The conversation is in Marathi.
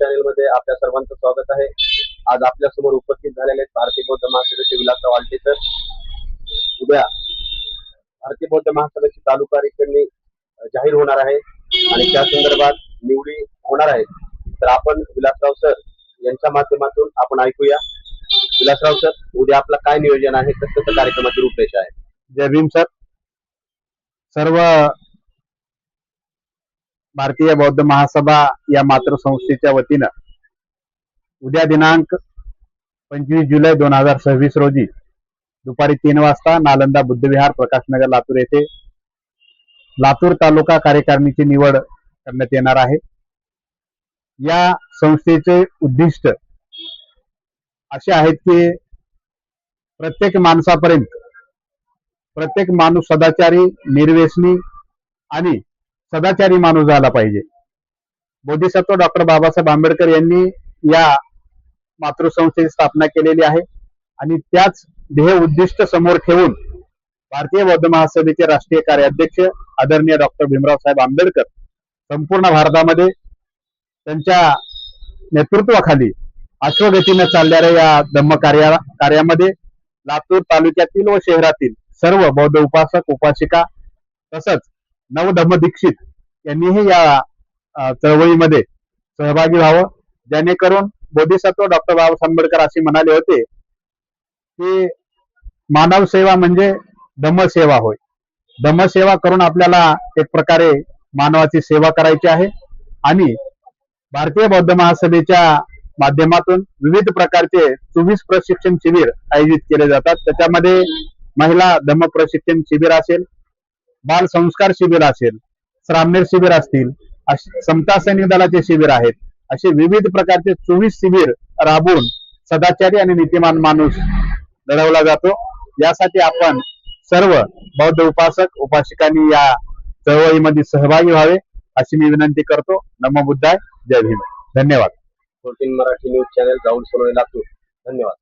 चॅनल मध्ये आपल्या सर्वांचं स्वागत आहे। आज आपल्या समोर उपस्थित झालेले आहेत भारतीय बौद्ध महासभेचे विलासराव आलटे सर। उद्या भारतीय बौद्ध महासभेची तालुका रिकरणी जाहीर होणार आहे आणि त्या संदर्भात निवडी होणार आहेत। तर आपण विलासराव सर यांच्या माध्यमातून आपण ऐकूया। विलासराव सर, उद्या आपलं काय नियोजन आहे, कसं कार्यक्रमाची रूपरेषा आहे? जय भीम सर। सर्व भारतीय बौद्ध महासभा या मातृसंस्थेच्या वतीनं उद्या दिनांक 25 जुलै 2026 रोजी दुपारी 3 वाजता नालंदा बुद्धविहार प्रकाशनगर लातूर येथे लातूर तालुका कार्यकारिणीची निवड करण्यात येणार आहे। या संस्थेचे उद्दिष्ट असे आहेत की प्रत्येक माणसापर्यंत प्रत्येक माणूस सदाचारी, निर्व्यसनी आणि सदाचारी माणूस झाला पाहिजे। बोधिसत्व डॉक्टर बाबासाहेब आंबेडकर यांनी या मातृसंस्थेची स्थापना केलेली आहे आणि त्याच ध्येय उद्दिष्ट समोर ठेवून भारतीय बौद्ध महासभेचे राष्ट्रीय कार्याध्यक्ष आदरणीय डॉक्टर भीमराव साहेब आंबेडकर संपूर्ण भारतामध्ये त्यांच्या नेतृत्वाखाली अश्वगतीने चालणाऱ्या या धम्म कार्यामध्ये लातूर तालुक्यातील व शहरातील सर्व बौद्ध उपासक, उपासिका तसंच नवधम्म दीक्षित यांनीही या चळवळीमध्ये सहभागी व्हावं, जेणेकरून बोधिसत्व डॉक्टर बाबासाहेब आंबेडकर असे म्हणाले होते की मानव सेवा म्हणजे धम्मसेवा होय। धम्मसेवा करून आपल्याला एक प्रकारे मानवाची सेवा करायची आहे आणि भारतीय बौद्ध महासभेच्या माध्यमातून विविध प्रकारचे 24 प्रशिक्षण शिबिर आयोजित केले जातात। त्याच्यामध्ये महिला धम्म प्रशिक्षण शिबिर असेल, बाल संस्कार शिबिर असेल, श्रामणेर शिबिर असतील, समता सैनिक दलाचे शिबिर आहेत। असे विविध प्रकारचे 24 शिबिर राबवून सदाचारी आणि नीतिमान माणूस घडवला जातो। यासाठी आपण सर्व बौद्ध उपासक, उपासिकांनी या चळवळीमध्ये सहभागी व्हावे अशी मी विनंती करतो। नमो बुद्धाय, जय भीम, धन्यवाद। 14 मराठी न्यूज चॅनल राहुल सोनवणे लातूर, धन्यवाद।